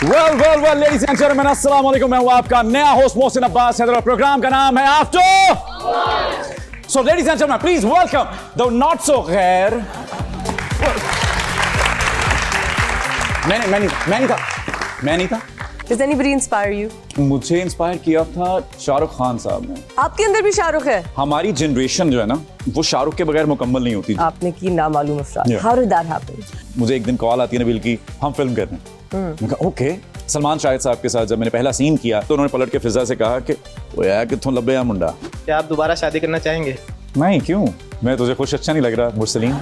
Well ladies and gentleman, अस्सलाम वालेकुम। मैं हूं आपका नया होस्ट मोहसिन अब्बास हैदर और प्रोग्राम का नाम है after. So ladies and gentleman, please welcome the not so गैर। मैं नहीं था। Does anybody inspire you? मुझे इंस्पायर किया था शाहरुख खान साहब ने। आपके अंदर भी शाहरुख है? हमारी जनरेशन जो है ना, वो शाहरुख के बगैर मुकम्मल नहीं होती। आपने की नामालूम अफराद। Yeah. How did that happen? मुझे एक दिन कॉल आती है नबील की, हम फिल्म कर रहे हैं। मैंने कहा ओके। सलमान शाहिद साहब के साथ जब मैंने पहला सीन किया तो उन्होंने पलट के फिजा से कहा कि वो यार कित्थों लब्बे या मुंडा। क्या आप दोबारा शादी करना चाहेंगे? नहीं, क्यों? मैं तुझे खुश अच्छा नहीं लग रहा मुरसलीन?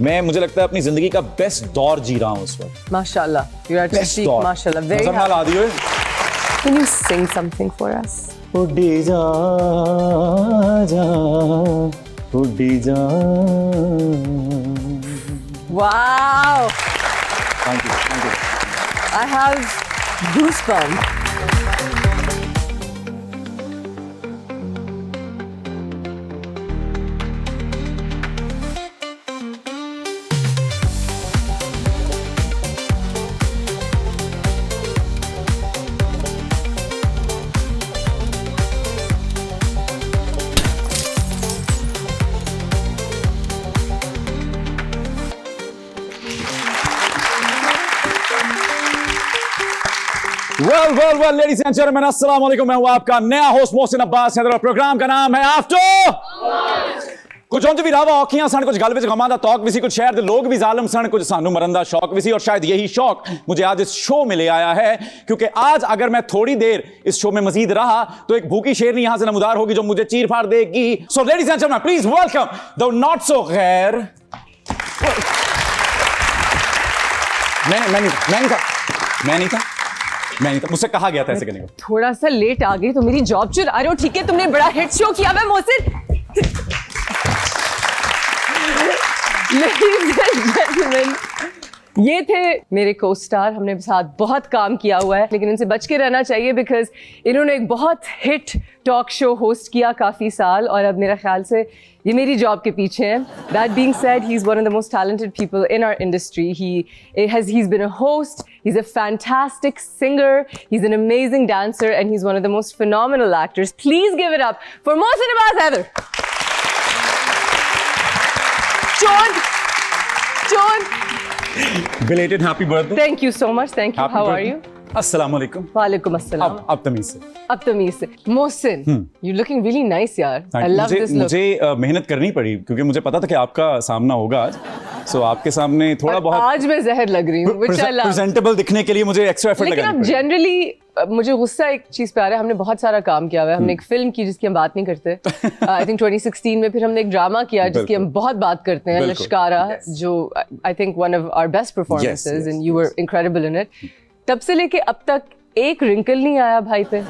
मुझे लगता है अपनी जिंदगी का बेस्ट दौर जी रहा हूँ इस वक्त। माशाल्लाह, you are बेस्ट speak, दौर। माशाल्लाह, very नजर ना ला दियो। Can you sing something for us? उड़ी जा उड़ी जा। Wow, thank you. I have goosebumps. Well ladies and gentleman, अस्सलाम वालेकुम। मैं हूं आपका नया होस्ट मोहसिन अब्बास हैदर और प्रोग्राम का नाम है आफ्टर। कुछ उंज भी रावा औखियां सन, कुछ गल विच गमां दा तौक विसी, कुछ शहर दे लोग भी जालिम सन, कुछ सानू मरन दा शौक विसी। और शायद यही शौक मुझे आज इस शो में ले आया है, क्योंकि आज अगर मैं थोड़ी देर इस शो में मजीद रहा तो एक भूखी शेरनी यहां से नमूदार होगी जो मुझे चीर फाड़ देगी। So ladies and gentleman, please welcome the not so गैर। मैं नहीं था। मुझसे कहा गया था ऐसे करने को। थोड़ा सा लेट आ गई तो मेरी जॉब चुरा रहे हो, ठीक है? तुमने बड़ा हिट शो किया है मोहसिन। Ladies and gentlemen, ये थे मेरे को स्टार। हमने साथ बहुत काम किया हुआ है, लेकिन इनसे बच के रहना चाहिए बिकॉज इन्होंने एक बहुत हिट टॉक शो होस्ट किया काफ़ी साल, और अब मेरा ख्याल से ये मेरी जॉब के पीछे हैं। That being said, he's one of the most talented people in our industry. He's been a host, he's a fantastic singer, he's an amazing dancer, and he's one of the most phenomenal actors. Please give it up for Mohsin Abbas Haider. John. Belated happy birthday. Thank you so much. Thank you. Happy How are birthday. you? अस्सलाम वालेकुम। वालेकुम अस्सलाम। अब तमीज से। अब तमीज से। Mohsin, you're looking really nice यार। I love this look. मुझे मेहनत करनी पड़ी क्योंकि मुझे पता था कि आपका सामना होगा आज। सो आपके सामने थोड़ा बहुत आज मैं जहर लग रही हूँ, which I love. प्रेजेंटेबल दिखने के लिए मुझे एक्स्ट्रा एफर्ट लगानी लेकिन अब जनरली मुझे गुस्सा एक चीज पे आ रहा है। हमने बहुत सारा काम किया हुआ है। हमने एक फिल्म की जिसकी हम बात नहीं करते, आई थिंक 2016 में। फिर हमने एक ड्रामा किया जिसकी हम बहुत बात करते हैं, लश्कारा, जो I think one of our best performances, and you were incredible in it. तब से लेके अब तक एक रिंकल नहीं आया भाई पे,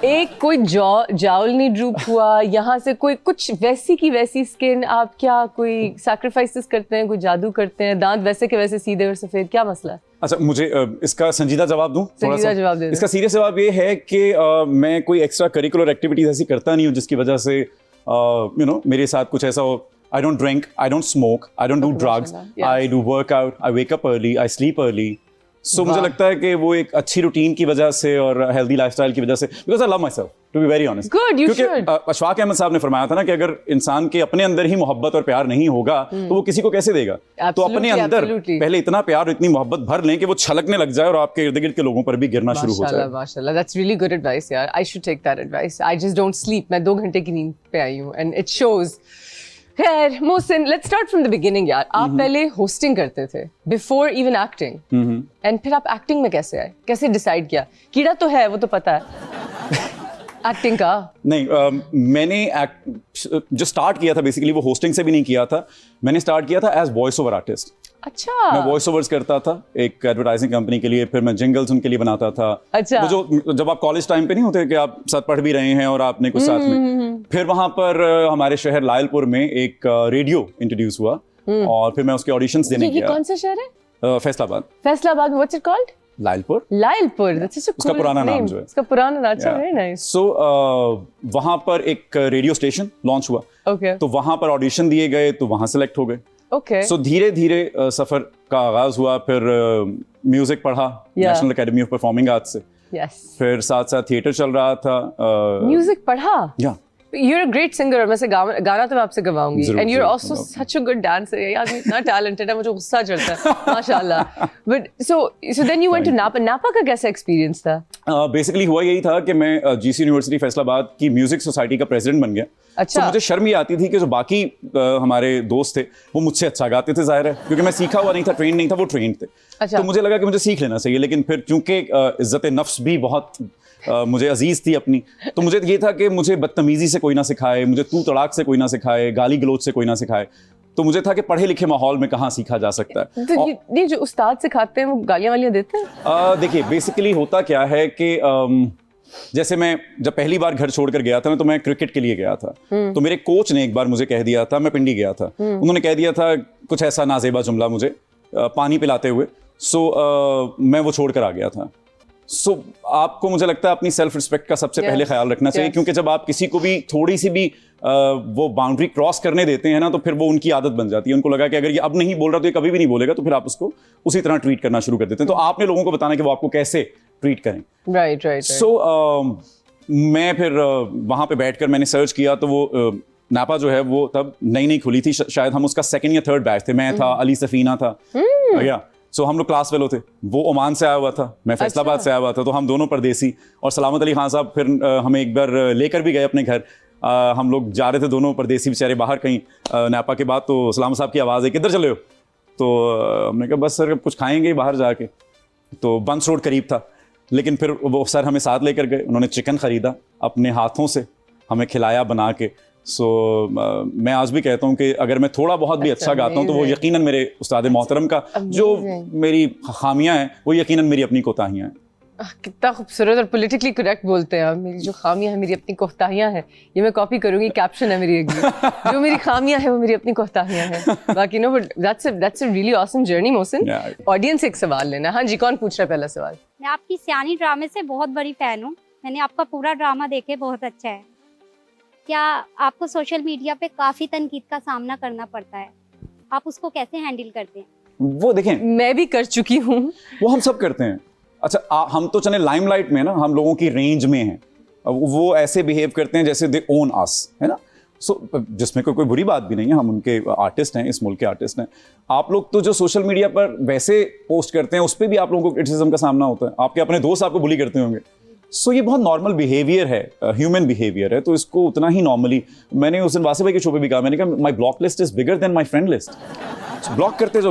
एक कोई जाउल नहीं ड्रूप हुआ यहाँ से, कोई कुछ वैसी की वैसी स्किन। आप क्या कोई सैक्रिफाइसेस करते हैं, कोई जादू करते हैं, दांत वैसे के वैसे सीधे और सफेद, क्या मसला है? अच्छा, मुझे इसका संजीदा जवाब दूं? संजीदा जवाब दे दो। इसका सीरियस जवाब ये है कि मैं कोई एक्स्ट्रा करिकुलर एक्टिविटीज ऐसी करता नहीं हूँ जिसकी वजह से मेरे साथ कुछ ऐसा हो। I don't drink, I don't smoke, I don't do drugs, I do workout, I wake up early, I sleep early. So मुझे लगता है कि वो एक अच्छी रूटीन की वजह से और हेल्दी लाइफस्टाइल की वजह से, because I love myself, to be very honest. Good, you should. क्योंकि अशफाक अहमद साहब ने फरमाया था ना कि अगर इंसान के अपने अंदर ही मोहब्बत और प्यार नहीं होगा तो वो किसी को कैसे देगा? तो अपने अंदर पहले इतना प्यार और इतनी मोहब्बत भर लें कि वो छलकने लग जाए और आपके इर्द गिर्द के लोगों पर भी गिरना शुरू हो जाए। माशाल्लाह, that's really good advice यार। I should take that advice. I just don't sleep. मैं 2 घंटे की नींद पे आई हूँ and it shows. खैर Mohsin, let's start from the beginning यार। आप पहले होस्टिंग करते थे बिफोर इवन एक्टिंग, एंड फिर आप एक्टिंग में कैसे आए? कैसे डिसाइड किया? कीड़ा तो है, वो तो पता है एक्टिंग का। नहीं, मैंने जो स्टार्ट किया था बेसिकली वो होस्टिंग से भी नहीं किया था। मैंने स्टार्ट किया था एज वॉइस ओवर आर्टिस्ट। अच्छा। मैं वॉइस ओवर्स करता था एक एडवर्टाइजिंग कंपनी के लिए, फिर मैं जिंगल्स उनके लिए बनाता था। अच्छा। वो जो जब आप कॉलेज टाइम पे नहीं होते कि आप साथ पढ़ भी रहे हैं और आपने कुछ साथ में, फिर वहां पर हमारे शहर लायलपुर में एक रेडियो इंट्रोड्यूस हुआ और फिर मैं उसके ऑडिशंस देने गया। कौन सा शहर है? Faisalabad. Faisalabad, what's it called? Lyallpur. Lyallpur, that's such a उसका पुराना नाम जो है। उसका पुराना नाम, अच्छा, वेरी नाइस। सो वहां पर एक रेडियो स्टेशन लॉन्च हुआ। ओके। तो वहां पर ऑडिशन दिए गए तो वहां सेलेक्ट हो गए। Okay. सो धीरे धीरे सफर का आगाज हुआ, फिर म्यूजिक पढ़ा national academy of performing arts से, Yes. फिर साथ साथ थिएटर चल रहा था। Music पढ़ा? या You're a great singer. मैं से गाना तो मैं आपसे गवाऊंगी. जरूर, And you're जरूर, also जरूर। such a good dancer. ये आदमी इतना talented है, मुझे गुस्सा चढ़ता है. माशाल्लाह. But so then you went to Napa. Napa का कैसा experience था? बेसिकली हुआ यही था कि मैं जीसी यूनिवर्सिटी फैसलाबाद की म्यूजिक सोसाइटी का प्रेसिडेंट बन गया। अच्छा। तो मुझे शर्म ये आती थी कि जो बाकी हमारे दोस्त थे वो मुझसे अच्छा गाते थे, जाहिर है, क्योंकि मैं सीखा हुआ नहीं था, ट्रेन नहीं था, वो ट्रेन थे। अच्छा। तो मुझे लगा कि मुझे सीख लेना चाहिए, लेकिन फिर चूंकि इज्जत नफ्स भी बहुत मुझे अजीज थी अपनी, तो मुझे ये था कि मुझे बदतमीजी से कोई ना सिखाए, मुझे तू तड़ाक से कोई ना सिखाए, गाली गलोच से कोई ना सिखाए। तो मुझे था कि पढ़े लिखे माहौल में कहाँ सीखा जा सकता है। तो ये जो उस्ताद सिखाते हैं वो गालियां वालियां देते हैं? देखिए बेसिकली होता क्या है कि जैसे मैं जब पहली बार घर छोड़कर गया था ना, तो मैं क्रिकेट के लिए गया था। तो मेरे कोच ने एक बार मुझे कह दिया था, मैं पिंडी गया था, उन्होंने कह दिया था कुछ ऐसा नाजेबा जुमला मुझे पानी पिलाते हुए। सो मैं वो छोड़कर आ गया था। सो आपको मुझे लगता है अपनी सेल्फ रिस्पेक्ट का सबसे पहले ख्याल रखना चाहिए, क्योंकि जब आप किसी को भी थोड़ी सी भी वो बाउंड्री क्रॉस करने देते हैं ना, तो फिर वो उनकी आदत बन जाती है। उनको लगा कि अगर ये अब नहीं बोल रहा तो ये कभी भी नहीं बोलेगा, तो फिर आप उसको उसी तरह ट्रीट करना शुरू कर देते हैं। तो आपने लोगों को बताना कि वो आपको कैसे ट्रीट करें। राइट। सो मैं फिर वहाँ पे बैठकर मैंने सर्च किया, तो वो नापा जो है वो तब नई नई खुली थी, शायद हम उसका 2nd या 3rd बैच थे। मैं था, अली सफीना था, या सो हम लोग क्लास फेलो थे। वो ओमान से आया हुआ था, मैं फैसलाबाद से आया हुआ था, तो हम दोनों परदेसी। और सलामत अली खान साहब फिर हमें एक बार लेकर भी गए अपने घर। हम लोग जा रहे थे दोनों परदेसी बेचारे बाहर कहीं नापा के बाद, तो सलाम साहब की आवाज़ है, किधर चले हो? तो हमने कहा बस सर कुछ खाएंगे बाहर जाके। तो बंस रोड करीब था, लेकिन फिर वो सर हमें साथ लेकर गए। उन्होंने चिकन ख़रीदा, अपने हाथों से हमें खिलाया बना के। सो मैं आज भी कहता हूँ कि अगर मैं थोड़ा बहुत भी अच्छा गाता हूँ तो वो यकीनन मेरे उस्ताद मोहतरम का, जो मेरी खामियां हैं वो यकीनन मेरी अपनी कोताहियां हैं। कितना खूबसूरत और पॉलिटिकली करेक्ट बोलते हैं आप। मेरी जो खामियां हैं मेरी अपनी कोताहियां हैं, ये मैं कॉपी करूंगी, कैप्शन है मेरी एक जो मेरी खामियां हैं वो मेरी अपनी कोताहियां हैं। बाकी no, but that's a really awesome journey Mohsin. Audience एक सवाल लेना। हाँ जी, कौन पूछ रहा है पहला सवाल? मैं आपकी सियानी ड्रामे से बहुत बड़ी फैन हूँ। मैंने आपका पूरा ड्रामा देखे, बहुत अच्छा है। क्या आपको सोशल मीडिया पे काफी तनकीद का सामना करना पड़ता है? आप उसको कैसे हैंडल करते हैं? वो देखें, मैं भी कर चुकी हूँ। वो हम सब करते हैं। अच्छा हम तो चले लाइमलाइट में ना, हम लोगों की रेंज में हैं। वो ऐसे बिहेव करते हैं जैसे दे ओन अस, है ना। सो जिसमें कोई बुरी बात भी नहीं है, हम उनके आर्टिस्ट हैं, इस मुल्क के आर्टिस्ट हैं। आप लोग तो जो सोशल मीडिया पर वैसे पोस्ट करते हैं उस पर भी आप लोगों को क्रिटिसिज्म का सामना होता है। आपके अपने दोस्त आपको बुली करते होंगे। सो ये बहुत नॉर्मल बिहेवियर है, ह्यूमन बिहेवियर है, तो इसको उतना ही नॉर्मली, मैंने उस दिन वासिफ भाई के शो पे भी कहा, मैंने कहा my block list is bigger than my friend list. Block करते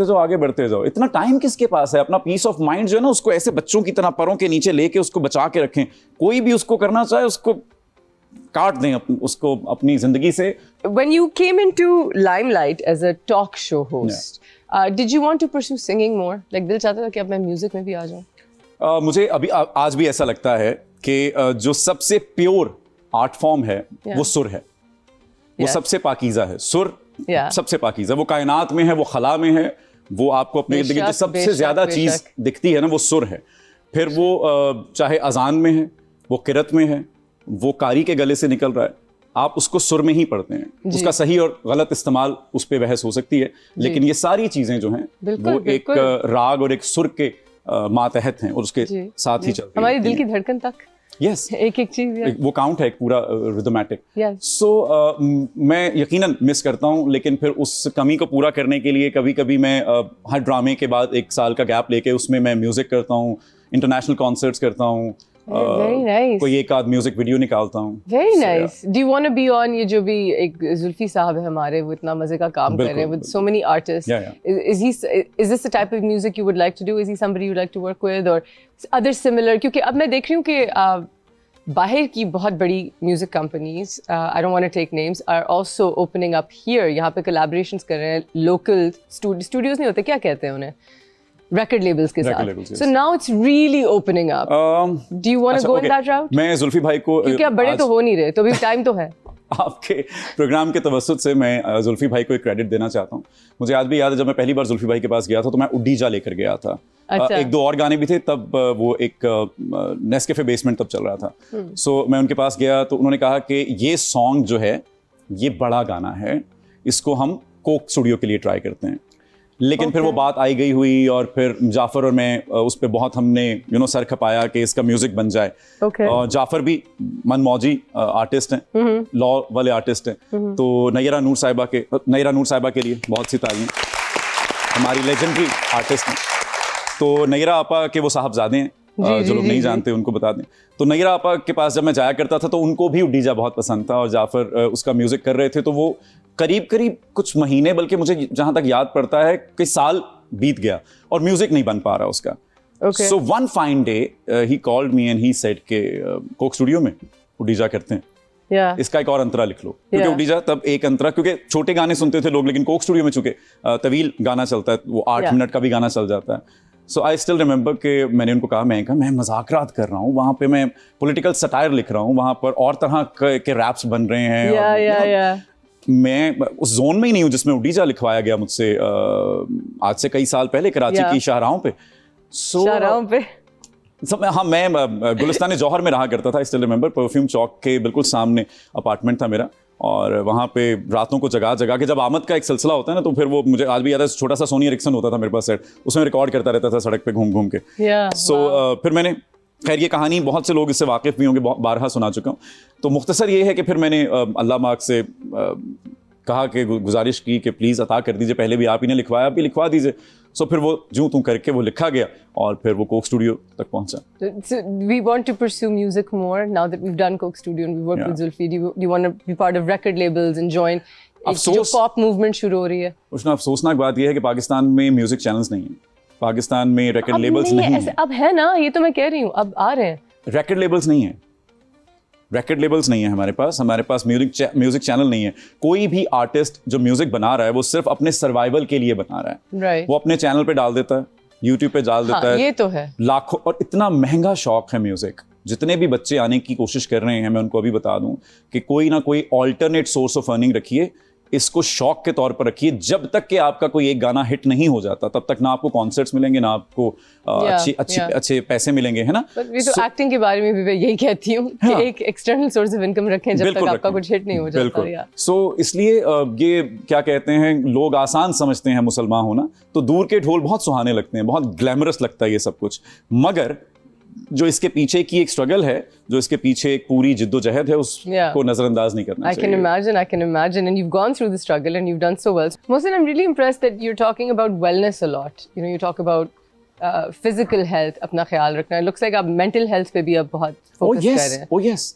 जाओ, आगे बढ़ते जाओ। इतना टाइम किसके पास है? अपना पीस ऑफ माइंड जो है ना, उसको ऐसे बच्चों की तरह परों के नीचे लेके उसको बचा के रखें। कोई भी उसको करना चाहे उसको काट दें, उसको अपनी जिंदगी से। When you came into limelight as a talk show host, did you want to pursue singing more? Like दिल चाहता था कि अब मैं म्यूजिक में भी आ जाऊं? मुझे अभी आज भी ऐसा लगता है कि जो सबसे प्योर आर्ट फॉर्म है वो सुर है। वो सबसे पाकीज़ा है। सुर सबसे पाकीज़ा, वो कायनात में है, वो खला में है, वो आपको अपनी जिंदगी की सबसे ज्यादा चीज दिखती है ना, वो सुर है। फिर वो चाहे अजान में है, वो किरत में है, वो कारी के गले से निकल रहा है, आप उसको सुर में ही पढ़ते हैं। उसका सही और गलत इस्तेमाल उस पर बहस हो सकती है, लेकिन ये सारी चीजें जो हैं वो एक राग और एक सुर के मातहत हैं और उसके साथ ही चलती हैं। हमारी दिल की धड़कन तक यस एक चीज वो काउंट है, एक पूरा रिदमेटिक। सो मैं यकीनन मिस करता हूँ, लेकिन फिर उस कमी को पूरा करने के लिए कभी कभी मैं हर ड्रामे के बाद 1 साल का गैप लेके उसमें मैं म्यूजिक करता हूँ, इंटरनेशनल कॉन्सर्ट्स करता हूँ, कोई एक आध म्यूजिक वीडियो निकालता हूँ। Very nice. Do you want to be on, ये जो भी एक जुल्फी साहब है हमारे, वो इतना मजे का काम कर रहे हैं with so many artist, is this the type of music you would like to do? Is he somebody you like to work with or other similar? क्योंकि अब मैं देख रही हूँ कि बाहर की बहुत बड़ी music companies, I don't want to take names, are also opening up here. यहाँ पे कोलैबोरेशंस कर रहे हैं लोकल स्टूडियोज, नहीं होते, क्या कहते हैं उन्हें, record labels के साथ। yes. So now it's really opening up. Do you want to go in that route? मैं जुल्फी भाई को, क्योंकि आप बड़े तो हो नहीं रहे, तो अभी टाइम तो है। आपके प्रोग्राम के तवस्सुत से मैं जुल्फी भाई को एक क्रेडिट देना चाहता हूँ। मुझे आज भी याद है जब मैं पहली बार जुल्फी भाई के पास गया था तो मैं उड्डीजा लेकर गया था। अच्छा। 1-2 और गाने भी थे तब, वो एक नेस्कैफे बेसमेंट तब चल रहा था। सो मैं उनके पास गया तो उन्होंने कहा कि ये सॉन्ग जो है ये बड़ा गाना है, इसको हम कोक स्टूडियो के लिए ट्राई करते हैं, लेकिन फिर वो बात आई गई हुई और फिर जाफर और मैं उस पर बहुत हमने सर खपाया कि इसका म्यूजिक बन जाए। और जाफर भी मनमौजी आर्टिस्ट हैं, लॉ वाले आर्टिस्ट हैं, तो नैरा नूर साहिबा के लिए बहुत सी तालियां, हमारी लेजेंडरी आर्टिस्ट हैं। तो नैरा आपा के वो साहबजादे हैं, जो लोग नहीं जानते उनको बता दें। तो नैरा आपा के पास जब मैं जाया करता था तो उनको भी उडीजा बहुत पसंद था और जाफर उसका म्यूजिक कर रहे थे, तो वो करीब कुछ महीने, बल्कि मुझे जहां तक याद पड़ता है कि साल बीत गया और म्यूजिक नहीं बन पा रहा उसका। So one fine day he called me and he said के कोक स्टूडियो में उडीजा करते हैं, इसका एक और अंतरा लिख लो, क्योंकि उडीजा तब एक अंतरा, क्योंकि छोटे गाने सुनते थे लोग, लेकिन कोक स्टूडियो में चूंकि तवील गाना चलता है, वो 8 मिनट का भी गाना चल जाता है। सो आई स्टिल रिमेंबर कि मैंने उनको कहा मैं मजाकरात कर रहा हूँ, वहाँ पे मैं पॉलिटिकल सटायर लिख रहा हूँ, वहाँ पर और तरह के रैप्स बन रहे हैं। मैं उस जोन में ही नहीं हूँ जिसमें उडीजा लिखवाया गया मुझसे आज से कई साल पहले कराची की शाहराहों पे। शाहराहों पे हाँ, मैं गुलिस्तान जौहर में रहा करता था। आई स्टिल रिमेंबर परफ्यूम चौक के बिल्कुल सामने अपार्टमेंट था मेरा, और वहाँ पे रातों को जगा के जब आमद का एक सिलसिला होता है ना, तो फिर वो मुझे आज भी याद है, छोटा सा सोनी एरिक्सन होता था मेरे पास सेट, उसमें रिकॉर्ड करता रहता था सड़क पे घूम के। फिर मैंने, खैर ये कहानी बहुत से लोग इससे वाकिफ भी होंगे, बारहा सुना चुका हूँ। तो मुख्तसर ये है कि फिर मैंने अल्लाह माक से कहा कि गुजारिश की कि प्लीज़ अता कर दीजिए, पहले भी आप ही ने लिखवाया, आप भी लिखवा दीजिए। सो फिर वो जूं तूं करके वो लिखा गया और फिर वो कोक स्टूडियो तक पहुंचा। So we want to pursue music more now that we've done Coke Studio and we work with Zulfi. Do you want to be part of record labels and join जो pop movement शुरू हो रही है? उसमें अफसोसनाक बात यह है कि पाकिस्तान में म्यूजिक चैनल्स नहीं है, पाकिस्तान में रिकॉर्ड लेबल्स नहीं है। अब है ना, ये तो मैं कह रही हूँ, अब आ रहे हैं। रिकॉर्ड लेबल्स नहीं है, रिकॉर्ड लेबल्स नहीं है हमारे पास म्यूजिक चैनल नहीं है। कोई भी आर्टिस्ट जो म्यूजिक बना रहा है वो सिर्फ अपने सर्वाइवल के लिए बना रहा है। right. वो अपने चैनल पे डाल देता है, यूट्यूब पे डाल देता है। ये तो है लाखों, और इतना महंगा शौक है म्यूजिक। जितने भी बच्चे आने की कोशिश कर रहे हैं, मैं उनको अभी बता दूं कि कोई ना कोई ऑल्टरनेट सोर्स ऑफ अर्निंग रखिए, इसको शौक के तौर पर रखिए। जब तक कि आपका कोई एक गाना हिट नहीं हो जाता, तब तक ना आपको कॉन्सर्ट्स मिलेंगे, ना आपको अच्छे पैसे मिलेंगे, है ना। तो एक्टिंग के बारे में भी मैं यही कहती हूँ कि एक एक्सटर्नल सोर्स ऑफ इनकम रखें जब तक आपका कुछ हिट नहीं हो जाता। सो इसलिए ये क्या कहते हैं, लोग आसान समझते हैं मुसलमान होना, तो दूर के ढोल बहुत सुहाने लगते हैं, बहुत ग्लैमरस लगता है ये सब कुछ, मगर जो इसके पीछे की एक स्ट्रगल है, जो इसके पीछे एक पूरी जिद्दोजहद है, उसको नजरअंदाज नहीं करना चाहिए। I can imagine, and you've gone through the struggle and you've done so well. Mohsin, I'm really impressed that you're talking about wellness a lot. You talk about physical health, अपना ख्याल रखना. It looks like आप mental health पे भी अब बहुत focus कर रहे हैं. Oh yes.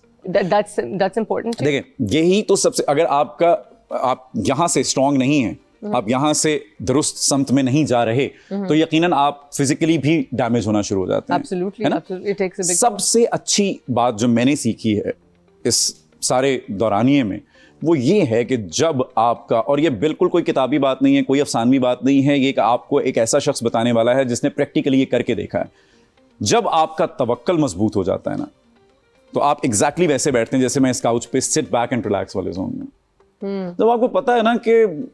That's important. देखिए, यही तो सबसे, अगर आप यहाँ से स्ट्रॉन्ग नहीं हैं, आप यहाँ से दुरुस्त समत में नहीं जा रहे, तो यकीनन आप फिजिकली भी डैमेज होना शुरू हो जाते हैं। Absolutely, absolutely. It takes a big सबसे अच्छी बात जो मैंने सीखी है इस सारे दौरानिये में, वो ये है कि जब आपका, और ये बिल्कुल कोई किताबी बात नहीं है, कोई अफसानवी बात नहीं है, ये कि आपको एक ऐसा शख्स बताने वाला है जिसने प्रैक्टिकली ये करके देखा है। जब आपका तवक्कल मजबूत हो जाता है ना, तो आप एग्जैक्टली वैसे बैठते हैं जैसे मैं इस काउच पे सिट बैक एंड रिलैक्स वाले जोन में। जब आपको पता है ना कि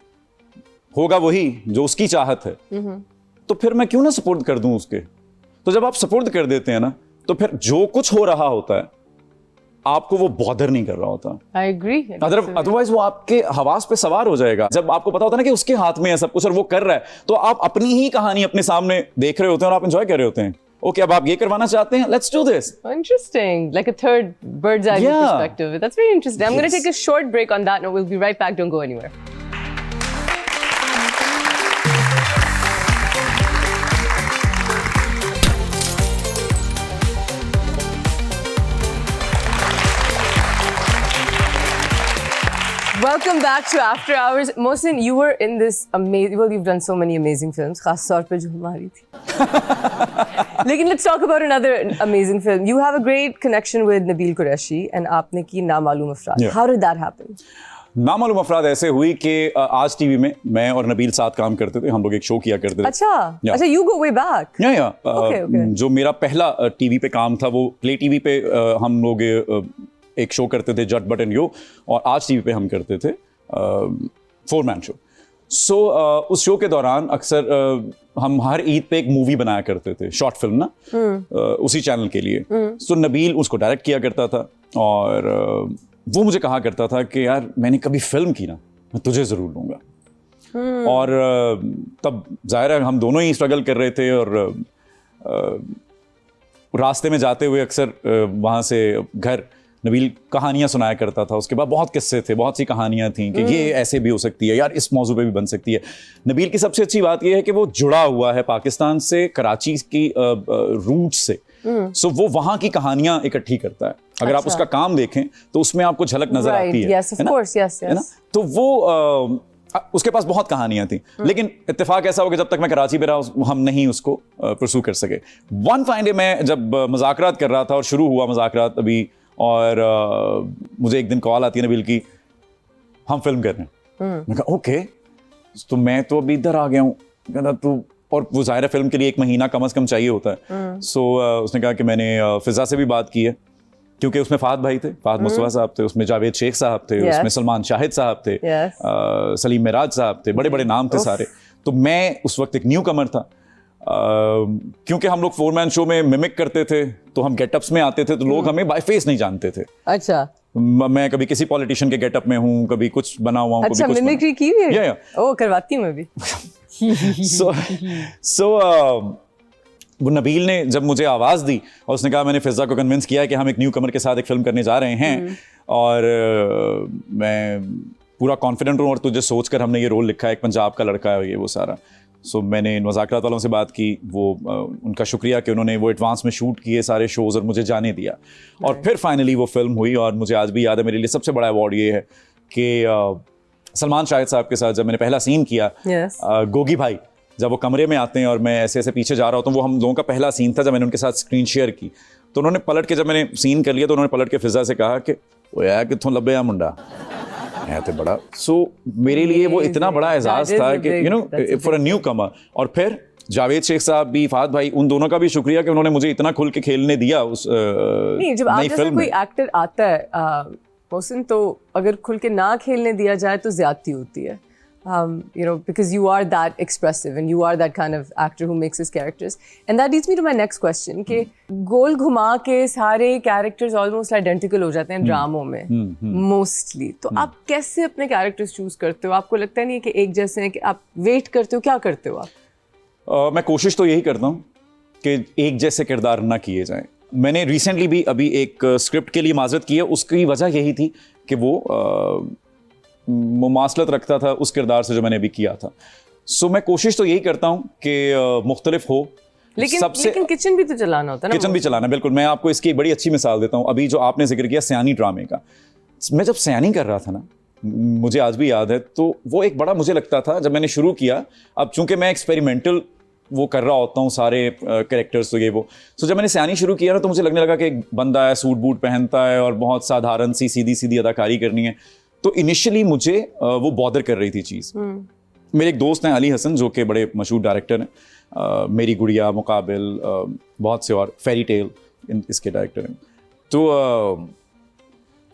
होगा वही जो उसकी चाहत है, तो फिर मैं क्यों ना सपोर्ट कर दूं उसके। तो जब आप सपोर्ट कर देते हैं ना, तो फिर जो कुछ हो रहा होता है आपको वो बॉदर नहीं कर रहा होता। I agree. अदरवाइज वो आपके हवास पे सवार हो जाएगा। जब आपको पता होता है ना कि उसके हाथ में है सब कुछ और वो कर रहा है, तो आप अपनी ही कहानी अपने सामने देख रहे होते हैं और आप एंजॉय कर रहे होते हैं। ओके, अब आप ये करवाना चाहते हैं, let's do this. Interesting, like a third bird's eye view perspective. That's very interesting. I'm going to take a short break on that note. We'll be right back. Don't go anywhere. Welcome back to After Hours. Mohsin, you were in this amazing, well, you've done so many amazing films, खास तौर पे जो हमारी थी. लेकिन let's talk about another amazing film. You have a great connection with Nabil Qureshi and आपने की नामालूम अफराद. How did that happen? नामालूम अफराद ऐसे हुई कि आज टीवी में मैं और नबील साथ काम करते थे, हम लोग एक शो किया करते थे। अच्छा, you go way back. Okay. जो मेरा पहला टीवी पे काम था वो प्ले टीवी पे हम लोग एक शो करते थे, जट बट एंड यो, और आज टीवी पे हम करते थे 4-man शो। सो उस शो के दौरान अक्सर हम हर ईद पे एक मूवी बनाया करते थे, शॉर्ट फिल्म ना, उसी चैनल के लिए। सो नबील उसको डायरेक्ट किया करता था और वो मुझे कहा करता था कि यार मैंने कभी फिल्म की ना, मैं तुझे ज़रूर लूँगा। और तब जाहिर है हम दोनों ही स्ट्रगल कर रहे थे, और रास्ते में जाते हुए अक्सर वहाँ से घर नबील कहानियां सुनाया करता था। उसके बाद बहुत किस्से थे, बहुत सी कहानियां थी कि ये ऐसे भी हो सकती है यार, इस मौजू पे भी बन सकती है। नबील की सबसे अच्छी बात यह है कि वो जुड़ा हुआ है पाकिस्तान से, कराची की रूट से। सो वो वहाँ की कहानियां इकट्ठी करता है। अगर आप उसका काम देखें तो उसमें आपको झलक नजर आती है, yes, of course, yes, है ना? तो वो उसके पास बहुत कहानियां थी, लेकिन इत्तेफाक ऐसा हो कि जब तक मैं कराची में रहा हम नहीं उसको परसू कर सके। वन फाइन डे मैं जब मुज़ाकरात कर रहा था और शुरू हुआ मुज़ाकरात अभी, और मुझे एक दिन कॉल आती है नबील की, हम फिल्म कर रहे हैं। मैं कहा ओके, तो मैं तो अभी इधर आ गया हूँ। कहता तू, और वो ज़ाहिर है फिल्म के लिए 1 महीना कम से कम चाहिए होता है। सो उसने कहा कि मैंने फिजा से भी बात की है, क्योंकि उसमें फहद भाई थे, फहद मुस्तफा साहब थे, उसमें जावेद शेख साहब थे, Yes. उसमें सलमान शाहिद साहब थे, सलीम मिराज साहब थे, बड़े बड़े नाम थे सारे। तो मैं उस वक्त एक न्यू कमर था, क्योंकि हम लोग 4-मैन शो में मिमिक करते थे, तो हम गेटअप्स में आते थे, तो लोग हमें बाय फेस नहीं जानते थे। अच्छा, मैं कभी किसी पॉलिटिशियन के गेटअप में हूँ, कभी कुछ बना हुआ हूँ, अच्छा, कभी कुछ मिमिक्री की है? या ओ, करवाती हूँ मैं भी। सो वो नबील ने जब मुझे आवाज़ दी और उसने कहा, मैंने फिजा को कन्विंस किया है कि हम एक न्यू कमर के साथ एक फिल्म करने जा रहे हैं, और मैं पूरा कॉन्फिडेंट हूँ, और तुझे सोचकर हमने ये रोल लिखा है, एक पंजाब का लड़का है, ये वो सारा। सो मैंने इन मुज़ाकरात वालों से बात की, वो उनका शुक्रिया कि उन्होंने वो एडवांस में शूट किए सारे शोज़ और मुझे जाने दिया, और फिर फाइनली वो फिल्म हुई। और मुझे आज भी याद है, मेरे लिए सबसे बड़ा अवार्ड ये है कि सलमान शाहिद साहब के साथ जब मैंने पहला सीन किया, गोगी भाई जब वो कमरे में आते हैं और मैं ऐसे ऐसे पीछे जा रहा होता हूँ, वो हम लोगों का पहला सीन था जब मैंने उनके साथ स्क्रीन शेयर की। तो उन्होंने पलट के, जब मैंने सीन कर लिया तो उन्होंने पलट के फिजा से कहा कि वो यार कित्थों लब्बे आ मुंडा है तो बड़ा। सो मेरे लिए वो इतना बड़ा एजाज था कि you know for a newcomer. और फिर जावेद शेख साहब भी, फहद भाई, उन दोनों का भी शुक्रिया कि उन्होंने मुझे इतना खुल के खेलने दिया उस नहीं, जब आप जैसा कोई एक्टर आता है मोहसिन, तो अगर खुल के ना खेलने दिया जाए तो ज्यादती होती है। You know, because you are that expressive and you are that kind of actor who makes his characters. And that leads me to my next question, कि गोल घुमा के सारे characters almost identical हो जाते हैं ड्रामों में mostly. तो आप कैसे अपने characters choose करते हो? आपको लगता नहीं है कि एक जैसे हैं, कि आप wait करते हो, क्या करते हो आप? मैं कोशिश तो यही करता हूँ कि एक जैसे किरदार ना किए जाएं। मैंने रिसेंटली भी अभी एक स्क्रिप्ट के लिए माजरत की है, उसकी वजह यही थी कि वो मुमासलत रखता था उस किरदार से जो मैंने अभी किया था। सो मैं कोशिश तो यही करता हूँ कि मुख्तलिफ हो, लेकिन किचन भी तो चलाना होता है ना। किचन भी चलाना, बिल्कुल। मैं आपको इसकी एक बड़ी अच्छी मिसाल देता हूँ। अभी जो आपने जिक्र किया सयानी ड्रामे का, मैं जब सयानी कर रहा था ना, मुझे आज भी याद है, तो वो एक बड़ा मुझे लगता था जब मैंने शुरू किया, अब चूंकि मैं एक्सपेरिमेंटल वो कर रहा होता हूँ सारे कैरेक्टर्स, तो ये वो। सो जब मैंने सयानी शुरू किया ना, तो मुझे लगने लगा कि एक बंदा है, सूट बूट पहनता है और बहुत साधारण सी सीधी सीधी अदाकारी करनी है। तो इनिशियली मुझे वो बॉदर कर रही थी चीज़। मेरे एक दोस्त हैं अली हसन, जो कि बड़े मशहूर डायरेक्टर हैं, मेरी गुड़िया, मुकाबिल, बहुत से और, फेरी टेल, इसके डायरेक्टर हैं। तो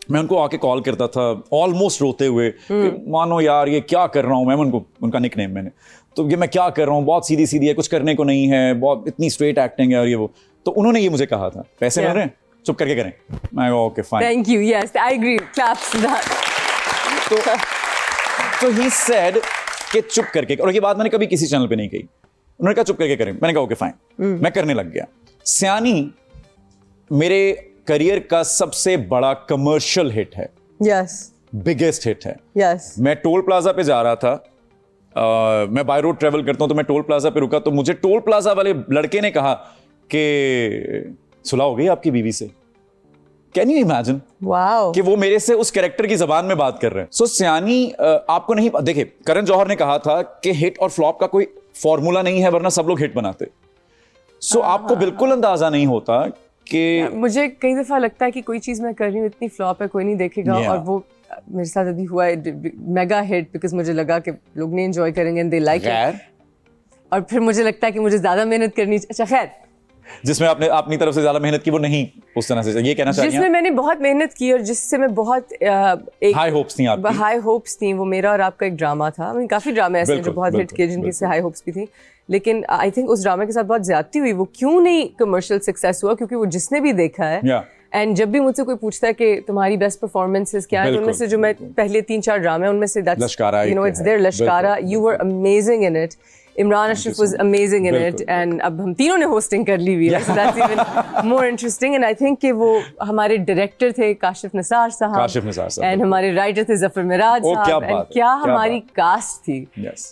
मैं उनको आके कॉल करता था ऑलमोस्ट रोते हुए, मानो यार ये क्या कर रहा हूँ मैं, उनको, उनका निकनेम मैंने, तो ये मैं क्या कर रहा हूँ, बहुत सीधी सीधी है, कुछ करने को नहीं है, बहुत इतनी स्ट्रेट एक्टिंग है और ये वो। तो उन्होंने ये मुझे कहा था, पैसे मिल रहे हैं, चुप करके करें। मैं okay fine, thank you, yes I agree, claps that. तो ही सेड कि चुप करके, और ये बात मैंने कभी किसी चैनल पे नहीं कही। उन्होंने कहा चुप करके करें, मैंने कहा ओके फाइन। मैं करने लग गया। सयानी मेरे करियर का सबसे बड़ा कमर्शियल हिट है, यस, बिगेस्ट हिट है। यस, मैं टोल प्लाजा पे जा रहा था, मैं बाय रोड ट्रेवल करता हूं, तो मैं टोल प्लाजा पे रुका, तो मुझे टोल प्लाजा वाले लड़के ने कहा कि सुलह हो गई आपकी बीवी से। कैन यू इमेजिन वाओ, कि वो मेरे से उस कैरेक्टर की जबान में बात कर रहे हैं। सो सयानी आपको नहीं, देखिए करण जौहर ने कहा था कि हिट और फ्लॉप का कोई फॉर्मूला नहीं है, वरना सब लोग हिट बनाते। सो आपको बिल्कुल अंदाजा नहीं होता कि, मुझे कई दफा लगता है कि कोई चीज मैं कर रही हूँ इतनी फ्लॉप है, कोई नहीं देखेगा, और वो मेरे साथ अभी हुआ है मेगा हिट, बिकॉज मुझे लगा कि लोग नहीं एंजॉय करेंगे एंड दे लाइक इट, और फिर मुझे लगता है कि मुझे ज्यादा मेहनत करनी चाहिए। अच्छा खैर, जिसमें आपने अपनी तरफ से ज्यादा मेहनत की, वो नहीं उस तरह से, ये कहना चाहिए। जिसमें मैंने बहुत मेहनत की और जिससे मैं बहुत एक हाई होप्स थी आपकी। हाई होप्स थी, वो मेरा और आपका एक ड्रामा था। काफी ड्रामे ऐसे जो बहुत हिट किए, जिनकी से हाई होप्स भी थी, लेकिन आई थिंक उस ड्रामे के साथ बहुत ज्यादती हुई। वो क्यों नहीं कमर्शियल सक्सेस हुआ? क्योंकि वो जिसने भी देखा है, एंड जब भी मुझसे कोई पूछता है कि तुम्हारी बेस्ट परफॉर्मेंसेस क्या है, तो उनमें से जो मैं पहले 3-4 ड्रामे उनमें से that's Lashkara, you know it's there Lashkara, you were amazing in it, Imran Ashraf was amazing in it, and अब हम तीनों ने होस्टिंग कर ली हुई है, so that's even more interesting. And I think कि वो हमारे डायरेक्टर थे काशिफ निसार साहब, एंड हमारे राइटर थे जफर मिराज साहब, एंड क्या हमारी कास्ट थी।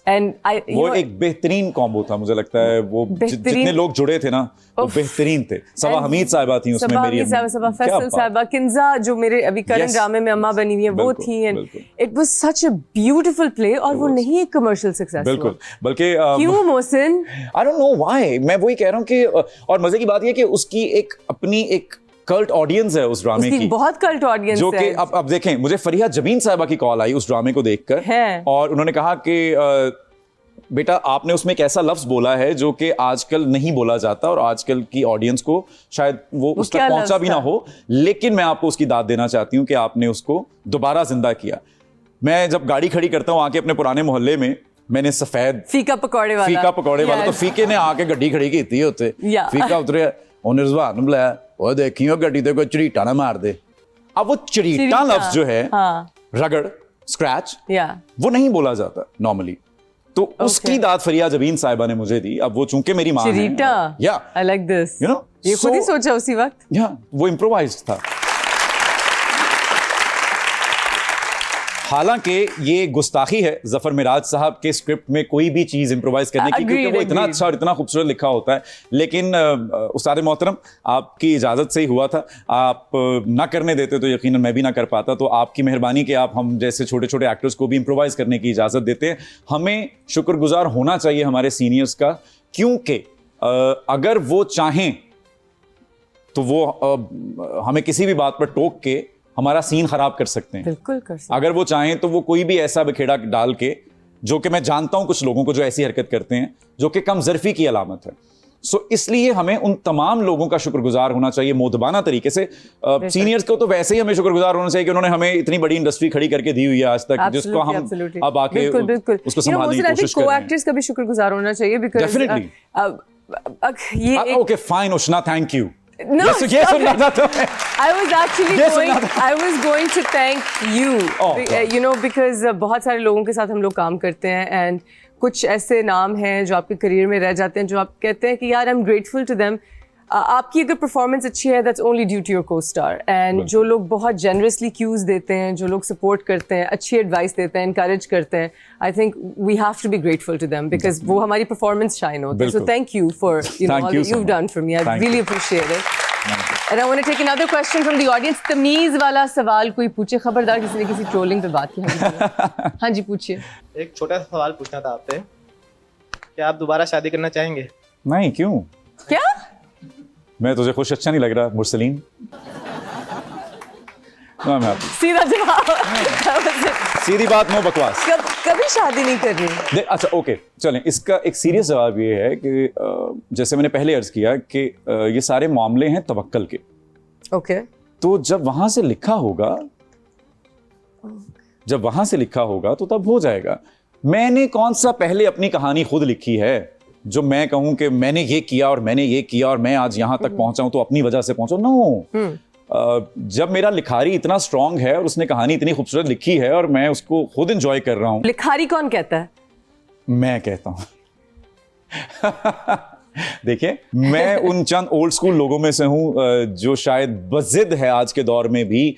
एंड आई वो एक बेहतरीन कॉम्बो था, मुझे लगता है वो जितने लोग जुड़े थे ना वो बेहतरीन थे। सबा हमीद साहिबा थी उसमें, मेरी सबा फैसल साहिबा, किंजा जो मेरे अभी करंट ड्रामे में अम्मा बनी हुई है वो थी, and it was such a beautiful play, और वो नहीं एक कमर्शियल सक्सेस। बिल्कुल, बल्कि क्यों Mohsin, I don't know why, मैं वही कह रहा हूँ कि और मजे की बात ये है कि उसकी एक अपनी एक कल्ट ऑडियंस है उस ड्रामे की, बहुत कल्ट ऑडियंस जो कि अब देखें, मुझे फरिया जबीन साहिबा की कॉल आई उस ड्रामे को देखकर, और उन्होंने कहा कि बेटा आपने उसमें एक ऐसा लफ्ज बोला है जो कि आजकल नहीं बोला जाता और आजकल की ऑडियंस को शायद वो उस तक पहुंचा भी ना हो, लेकिन मैं आपको उसकी दाद देना चाहती हूँ कि आपने उसको दोबारा जिंदा किया। मैं जब गाड़ी खड़ी करता हूँ आके अपने पुराने मोहल्ले में, मैंने सफेद फीका पकौड़े वाला, तो फीके ने आके गड्डी खड़ी की थी उत्ते, फीका उतरे उन्हें रिजवान ने बुलाया, वो देखियो गड्डी ते कोई चरीटा ना मार दे। अब वो चरीटा लफ्ज जो है, रगड़, स्क्रैच, वो नहीं बोला जाता नॉर्मली, तो उसकी दाद फरिया जबीन साहिबा ने मुझे दी। अब वो चूंकि मेरी माँ है, या I like this, you know, ये खुद ही सोचा उसी वक्त, या वो इम्प्रोवाइज्ड था। हालांकि ये गुस्ताखी है जफर मिराज साहब के स्क्रिप्ट में कोई भी चीज इम्प्रोवाइज करने की, क्योंकि वो इतना अच्छा और इतना खूबसूरत लिखा होता है। लेकिन उस्ताद मोहतरम आपकी इजाजत से ही हुआ था, आप ना करने देते तो यकीनन मैं भी ना कर पाता, तो आपकी मेहरबानी कि आप हम जैसे छोटे छोटे एक्टर्स को भी इम्प्रोवाइज करने की इजाजत देते हैं। हमें शुक्रगुजार होना चाहिए हमारे सीनियर्स का, क्योंकि अगर वो चाहें तो वो हमें किसी भी बात पर टोक के हमारा सीन खराब कर सकते हैं। बिल्कुल कर सकते हैं। अगर वो चाहें तो वो कोई भी ऐसा बखेड़ा डाल के, जो कि मैं जानता हूं कुछ लोगों को जो ऐसी हरकत करते हैं, जो कि कम ज़र्फी की अलामत है। सो इसलिए हमें उन तमाम लोगों का शुक्रगुजार होना चाहिए मोदबाना तरीके से। सीनियर्स को तो वैसे ही हमें शुक्रगुजार होना चाहिए कि उन्होंने हमें इतनी बड़ी इंडस्ट्री खड़ी करके दी हुई है आज तक, जिसको हम अब आके उसको संभालने की कोशिश कर रहे हैं। को-एक्टर्स का भी शुक्रगुजार होना चाहिए, बिकॉज़ डेफिनेटली ये okay fine Ushana, thank you. No, ये सुनना था तो I was going to thank you, you know, because बहुत सारे लोगों के साथ हम लोग काम करते हैं, and कुछ ऐसे नाम हैं जो आपके करियर में रह जाते हैं, जो आप कहते हैं कि यार I'm grateful to them। आपकी अगर परफॉर्मेंस अच्छी है, that's only due to your co-star, and जो लोग बहुत generously cues देते हैं, जो लोग सपोर्ट करते हैं, अच्छी एडवाइस देते हैं, encourage करते हैं, I think we have to be grateful to them, because वो हमारी परफॉर्मेंस शाइन होती है। So thank you for all that you've done for me, I really appreciate it। And I want to take another question from the audience। तमीज वाला सवाल कोई पूछे, खबरदार किसी ने किसी ट्रोलिंग पे बात की। हाँ जी पूछिए। एक छोटा सा सवाल पूछना था आपसे, क्या आप दोबारा शादी करना चाहेंगे? नहीं, क्यों? क्या? मैं तुझे खुश अच्छा नहीं लग रहा मुरसलीन? सीधा जवाब, सीधी बात, नो बकवास। कभी शादी नहीं करनी। अच्छा ओके, चलें, इसका एक सीरियस जवाब ये है कि जैसे मैंने पहले अर्ज किया कि ये सारे मामले हैं तवक्कल के। ओके। तो जब वहां से लिखा होगा तो तब हो जाएगा। मैंने कौन सा पहले अपनी कहानी खुद लिखी है जो मैं कहूं कि मैंने ये किया और मैंने ये किया और मैं आज यहां तक पहुंचा हूं तो अपनी वजह से पहुंचा? नो। जब मेरा लिखारी इतना स्ट्रांग है और उसने कहानी इतनी खूबसूरत लिखी है और मैं उसको खुद एंजॉय कर रहा हूं। लिखारी कौन कहता है? मैं कहता हूं। देखिए, मैं उन चंद ओल्ड स्कूल लोगों में से हूं जो शायद बजिद है आज के दौर में भी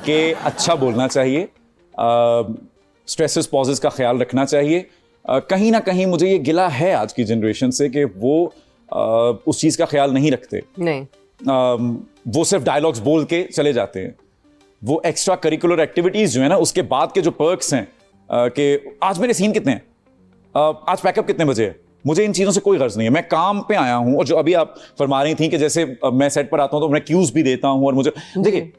कि अच्छा बोलना चाहिए, स्ट्रेसेस पॉजेस का ख्याल रखना चाहिए। कहीं ना कहीं मुझे ये गिला है आज की जनरेशन से कि वो उस चीज़ का ख्याल नहीं रखते। नहीं, वो सिर्फ डायलॉग्स बोल के चले जाते हैं। वो एक्स्ट्रा करिकुलर एक्टिविटीज़ जो है ना, उसके बाद के जो पर्क्स हैं कि आज मेरे सीन कितने हैं, आज पैकअप कितने बजे है, मुझे इन चीज़ों से कोई गर्ज नहीं है। मैं काम पे आया हूं, और जो अभी आप फरमा रही थी कि जैसे मैं सेट पर आता हूं तो मैं क्यूज भी देता हूं, और मुझे देखिए,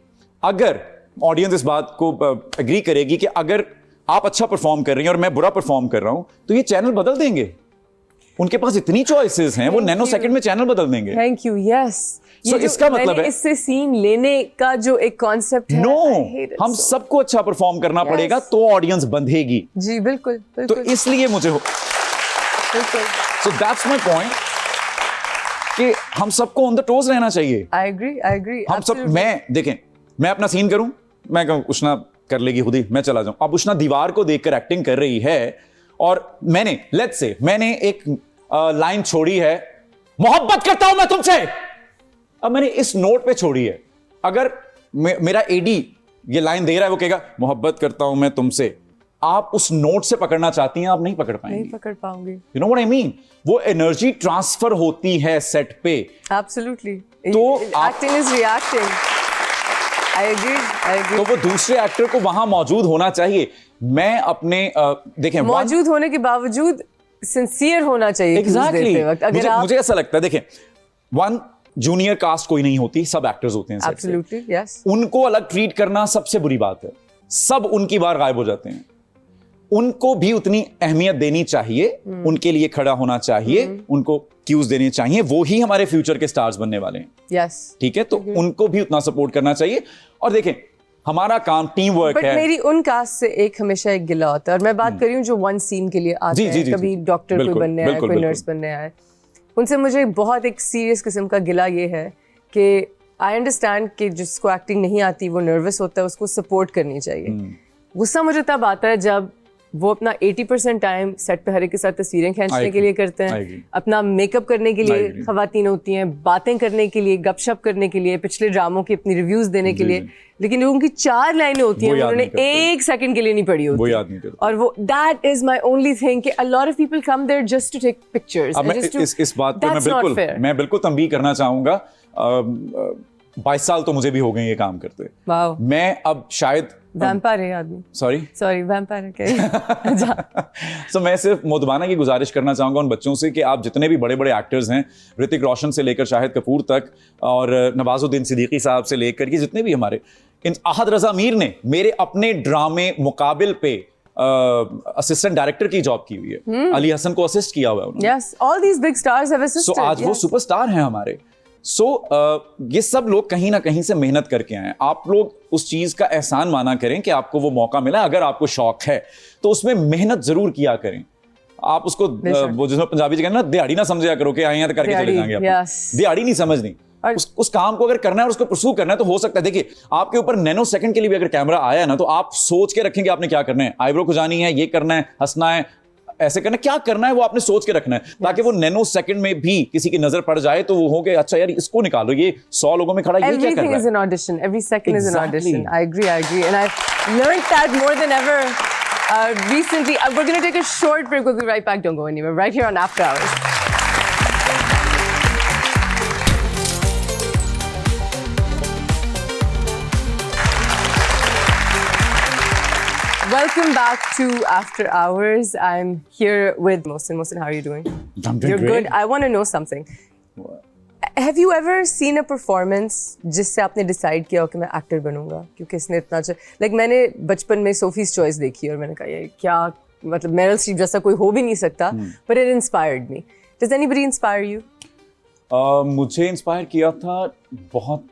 अगर ऑडियंस इस बात को एग्री करेगी कि अगर आप अच्छा परफॉर्म कर रही हैं और मैं बुरा परफॉर्म कर रहा हूं तो ये चैनल बदल देंगे। उनके पास इतनी चॉइसेस हैं, वो नैनो सेकंड में चैनल बदल देंगे। Thank you. यस, So, इसका मतलब है इससे सीन लेने का जो एक कॉन्सेप्ट है, नो, हम सबको अच्छा परफॉर्म करना पड़ेगा तो ऑडियंस बंधेगी। जी बिल्कुल, तो इसलिए मुझे बिल्कुल। सो दैट्स माय पॉइंट कि हम सबको ऑन द टोज रहना चाहिए। I agree. हम सब, मैं देखें, मैं अपना सीन करूं, मैं कहूं उष्णा कर लेगी खुद ही, मैं चला जाऊं। अब उष्णा दीवार को देखकर एक्टिंग कर रही है और मैंने एक लाइन छोड़ी है, मोहब्बत करता हूं मैं तुमसे। अब मैंने इस नोट पे छोड़ी है। अगर मेरा एडी ये लाइन दे रहा है, वो कहेगा मोहब्बत करता हूं मैं तुमसे, आप उस नोट से पकड़ना चाहती हैं, आप नहीं पकड़ पाएंगे। नहीं पकड़ पाऊंगी। You know what I mean? वो एनर्जी ट्रांसफर होती है सेट पे। Absolutely. तो acting is reacting. I agree. तो वो दूसरे एक्टर को वहां मौजूद होना चाहिए। मैं अपने देखें, मौजूद होने के बावजूद सिंसियर होना चाहिए। एग्जैक्टली अगर आप, मुझे ऐसा लगता है, देखें, वन जूनियर कास्ट कोई नहीं होती, सब एक्टर्स होते हैं। Absolutely, yes. उनको अलग ट्रीट करना सबसे बुरी बात है। सब उनकी बार गायब हो जाते हैं। उनको भी उतनी अहमियत देनी चाहिए, उनके लिए खड़ा होना चाहिए, उनको क्यूज देने चाहिए। वो ही हमारे फ्यूचर के स्टार्स बनने वाले हैं। Yes. ठीक है, तो उनको भी उतना सपोर्ट करना चाहिए। और देखें, हमारा काम टीम वर्क है। मेरी उन कास्ट से एक हमेशा एक गिला होता है, और मैं बात कर रही हूँ जो वन सीन के लिए आते हैं, कभी डॉक्टर कोई बनने आए, कोई नर्स बनने आए, उनसे मुझे बहुत एक सीरियस किस्म का गिला ये है कि आई अंडरस्टैंड कि जिसको एक्टिंग नहीं आती वो नर्वस होता है, उसको सपोर्ट करनी चाहिए। गुस्सा मुझे तब आता है जब वो अपना 80% टाइम सेट पे हर एक के साथ तस्वीरें खींचने के लिए करते हैं, अपना मेकअप करने के लिए खवातीन होती हैं, बातें करने के लिए, गपशप करने के लिए, पिछले ड्रामों की अपनी रिव्यूज देने के लिए, लेकिन उनकी 4 लाइनें होती हैं, उन्होंने 1 सेकंड के लिए नहीं पढ़ी होती। वो याद नहीं करते। और वो that is my only thing कि a lot of people come there just to take pictures. इस बात पे मैं बिल्कुल तंबीह करना चाहूंगा। 22 साल तो मुझे भी हो गए ये काम करते। वाओ। मैं अब शायद वैम्पायर है आदमी। सॉरी वैम्पायर है क्या? सो मैं सिर्फ मोदबाना की गुजारिश करना चाहूंगा उन बच्चों से कि आप जितने भी बड़े बड़े एक्टर्स हैं, ऋतिक रोशन से लेकर शाहिद कपूर तक और नवाजुद्दीन सिद्दीकी साहब से लेकर के जितने भी हमारे, इन अहद रजा मीर ने मेरे अपने ड्रामे मुकाबिल पे असिस्टेंट डायरेक्टर की जॉब की हुई है। अली हसन को असिस्ट किया हुआ है उन्होंने। Yes, all these big stars have assisted. So आज वो सुपरस्टार हैं हमारे। ये सब लोग कहीं ना कहीं से मेहनत करके आए हैं। आप लोग उस चीज का एहसान माना करें कि आपको वो मौका मिला। अगर आपको शौक है तो उसमें मेहनत जरूर किया करें। आप उसको वो जिसमें पंजाबी जी कहते हैं ना, दिहाड़ी ना समझा करो कि आए हैं तो करके चले जाएंगे आप। दिहाड़ी नहीं समझनी। उस काम को अगर करना है और उसको परस्यू करना है तो हो सकता है। देखिए, आपके ऊपर नैनो सेकंड के लिए भी अगर कैमरा आया है ना, तो आप सोच के रखेंगे आपने क्या करना है। आईब्रो खुजानी है, ये करना है, हंसना है, ऐसे करना, क्या करना है वो आपने सोच के रखना है, ताकि वो नैनो सेकंड में भी किसी की नजर पड़ जाए तो वो हो गया, अच्छा यार इसको निकालो, ये 100 लोगों में खड़ा, ये क्या कर रहा है। Everything is an audition. Every second is an audition. I agree. And I've learned that more than ever recently. We're going to take a short break. We'll be right back. Don't go anywhere. Right here on After Hours. Welcome back to After Hours. I'm here with Mohsin. Mohsin, how are you doing? I'm doing You're great. good. I want to know something. Have you ever seen a performance जिससे आपने decide किया हो कि मैं actor बनूंगा क्योंकि इसने इतना अच्छा, like मैंने बचपन में Sophie's Choice देखी और मैंने कहा ये क्या, मतलब Meryl Streep जैसा कोई हो भी नहीं सकता, but it inspired me. Does anybody inspire you? मुझे इंस्पायर किया था बहुत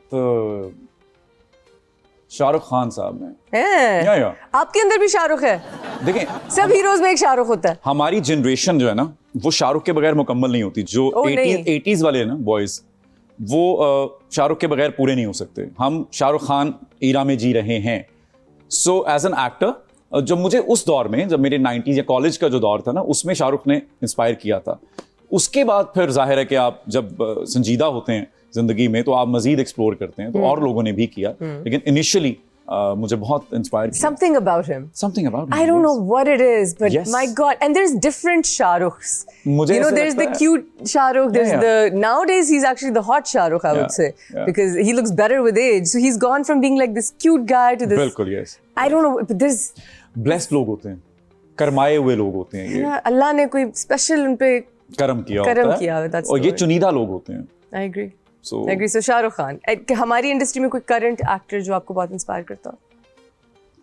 शाहरुख खान साहब ने। या। आपके अंदर भी शाहरुख है? देखें, सब हीरोज में एक शाहरुख होता है। हमारी जनरेशन जो है ना, वो शाहरुख के बगैर मुकम्मल नहीं होती। जो 80s वाले हैं ना बॉयज, वो शाहरुख के बगैर पूरे नहीं हो सकते। हम शाहरुख खान ईरा में जी रहे हैं। सो एज एन एक्टर, जब मुझे उस दौर में, जब मेरे 90s या कॉलेज का जो दौर था ना, उसमें शाहरुख ने इंस्पायर किया था। उसके बाद फिर जाहिर है कि आप जब संजीदा होते हैं जिंदगी में तो आप मजीद एक्सप्लोर करते हैं, तो और लोगों ने भी किया, लेकिन इनिशियली मुझे बहुत इंस्पायर किया। Something about him. Something about him. I don't know what it is, but Yes. my God, and there's different Shahrukhs. मुझे You know, ऐसा there's the लगता है- cute Shahrukh. There's Yeah, the nowadays he's actually the hot Shahrukh, I would say, because he looks better with age. So he's gone from being like this cute guy to this. बिल्कुल, yes. I don't know, but there's blessed लोग होते हैं, करमाए हुए लोग होते हैं ये, अल्लाह ने कोई स्पेशल उन पे करम किया करम होता है, किया हुआ, that's और the ये word. चुनीदा लोग होते हैं। I agree. So I agree. So Shahrukh Khan. हमारी इंडस्ट्री में कोई करंट एक्टर जो आपको बहुत इंस्पायर करता हो?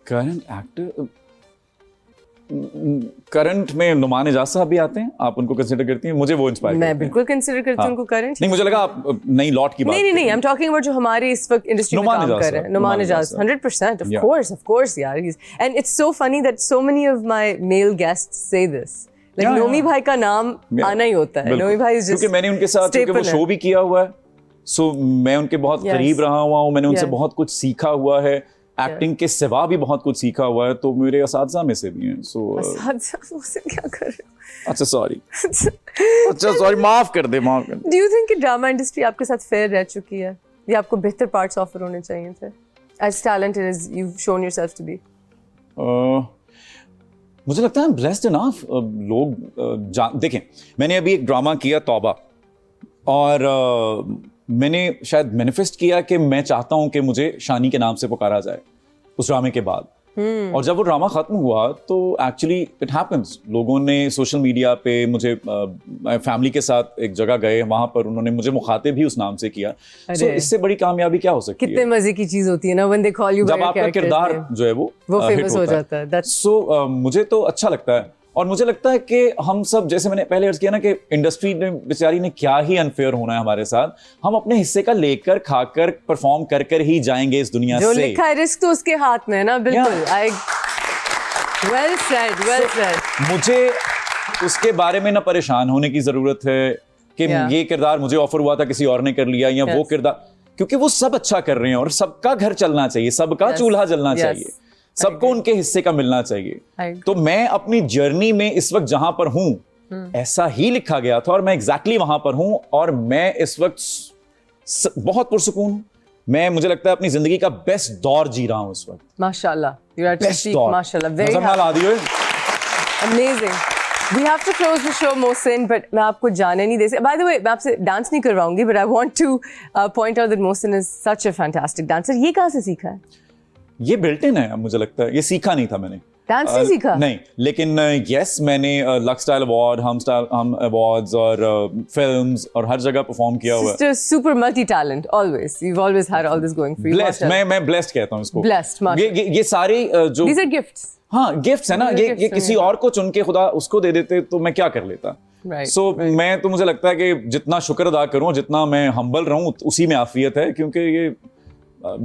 करंट एक्टर, करंट में नुमान एजाज साहब भी आते हैं, आप उनको कंसिडर करती हैं? मुझे वो इंस्पायर मैं बिल्कुल कंसिडर करती हूँ उनको करंट। नहीं, मुझे लगा आप नई लॉट की बात नहीं, I'm talking about जो हमारे इस वक्त इंडस्ट्री में काम कर रहे हैं। नुमान एजाज 100%, of course यार। And it's so funny that so many of my male guests say this like Yeah, Nomi yeah. भाई का नाम Yeah. आना ही होता है. बिल्कुल। नोमी भाई इज क्योंकि मैंने उनके साथ क्योंकि वो शो भी किया हुआ है, सो मैं उनके बहुत Yes. करीब रहा हुआ हूँ, मैंने उनसे Yes. बहुत कुछ सीखा हुआ है, एक्टिंग के सिवा भी बहुत कुछ सीखा हुआ है, तो मेरे असातिज़ा में से भी हैं. सो क्या कर रहे अच्छा सॉरी हो? अच्छा सॉरी, माफ कर दे. Do you think कि ड्रामा इंडस्ट्री आपके साथ फेयर रह चुकी है या आपको बेहतर पार्ट्स ऑफर होने चाहिए थे as talented as you've shown yourself to be? मुझे लगता है ब्लेस्ड इनफ. लोग देखें, मैंने अभी एक ड्रामा किया तौबा, और मैंने शायद मैनिफेस्ट किया कि मैं चाहता हूं कि मुझे शानी के नाम से पुकारा जाए उस ड्रामे के बाद. और जब वो ड्रामा खत्म हुआ तो एक्चुअली इट हैपेंस, लोगों ने सोशल मीडिया पे मुझे फैमिली के साथ एक जगह गए, वहां पर उन्होंने मुझे मुखातिब भी उस नाम से किया. सो इससे बड़ी कामयाबी क्या हो सकती कितने है? मजे की चीज होती है ना when they call you by जब your आपका character's किरदार name. जो है वो फेमस hit हो जाता है. That's सो मुझे तो अच्छा लगता है, और मुझे लगता है कि हम सब, जैसे मैंने पहले अर्ज किया ना, कि इंडस्ट्री ने बेचारी ने क्या ही अनफेयर होना है हमारे साथ, हम अपने हिस्से का लेकर खाकर परफॉर्म कर कर ही जाएंगे इस दुनिया जो से. लिखा है रिस्क तो उसके हाथ में है ना. बिल्कुल. I well said. मुझे उसके बारे में ना परेशान होने की जरूरत है कि Yeah. ये किरदार मुझे ऑफर हुआ था, किसी और ने कर लिया, या वो Yes. किरदार, क्योंकि वो सब अच्छा कर रहे हैं और सबका घर चलना चाहिए, सबका Yes. चूल्हा जलना Yes. चाहिए, सबको उनके हिस्से का मिलना चाहिए. I तो मैं अपनी जर्नी में इस वक्त जहां पर हूं, ऐसा ही लिखा गया था और मैं एग्जैक्टली वहां पर हूं, और मैं इस वक्त बहुत पुरसुकून. मैं, मुझे लगता है, अपनी जिंदगी का बेस्ट दौर जी रहा हूं इस वक्त. माशाल्लाह. You're at your best peak. दौर. माशाल्लाह. Very नजर ना happy. ला दियो. Amazing. We have to close the show, Mohsin, but मैं आपको जाने नहीं दे सकती. By the way, मैं आपसे डांस नहीं करवाऊंगी, but I want to point out that Mohsin is such a fantastic dancer. ये कहाँ से सीखा है? ये बिल्ट इन है, मुझे लगता है. ये सीखा नहीं था मैंने. डांस नहीं सीखा? नहीं, लेकिन यस, मैंने लक्स स्टाइल अवार्ड, हम अवार्ड्स और फिल्म्स और हर जगह परफॉर्म किया हुआ है. Just a super multi-talent, always. You've always had all this going for you. Blessed, माशाल्लाह. मैं ब्लेस्ड कहता हूँ इसको. Blessed, माशाल्लाह. ये सारे जो These are gifts. हाँ गिफ्ट्स है ना, These are ये gifts किसी from और को चुन के खुदा उसको दे देते तो मैं क्या कर लेता. Right, सो मैं तो, मुझे लगता है कि जितना शुक्र अदा करूं, जितना मैं हम्बल रहूं, उसी में आफियत है. क्योंकि ये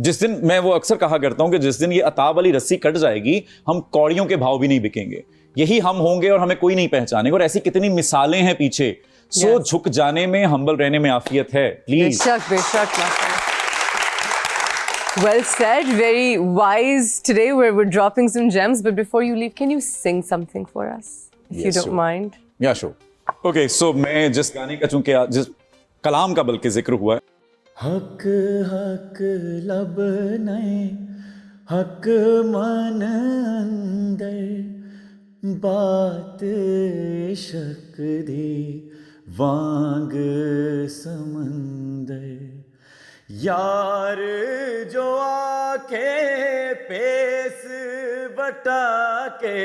जिस दिन, मैं वो अक्सर कहा करता हूं कि जिस दिन ये अताब वाली रस्सी कट जाएगी, हम कौड़ियों के भाव भी नहीं बिकेंगे. यही हम होंगे और हमें कोई नहीं पहचानेगा. और ऐसी कितनी मिसालें हैं पीछे. सो Yes. झुक जाने में, हम्बल रहने में आफियत है. प्लीज. बेशक, माशाल्लाह. Well said, very wise today. We're dropping some gems, but before you leave, can you sing something for us, if you Yes, don't sure. mind? या शो. ओके, सो मैं जिस गाने का, चूंकि जिस कलाम का बल्कि जिक्र हुआ है, हक हक लब नए हक मन अंदर बात इश्क दी वांग समंदर यार जो आके पेस बटा के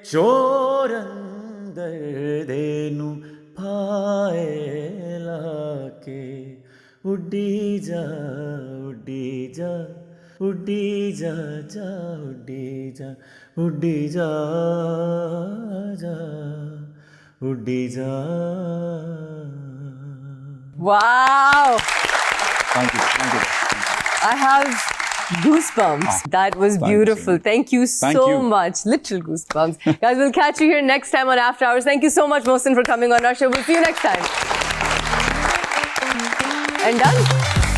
चोर अंदर देनु पाए लाके उड़ी जा उड़ी जा उड़ी जा जा उड़ी जा उड़ी जा जा उड़ी जा. Wow! Thank you. I have goosebumps. That was Thank you. beautiful. Thank you Thank so you. much. Literal goosebumps. Guys, we'll catch you here next time on After Hours. Thank you so much, Mohsin, for coming on our show. We'll see you next time. And done.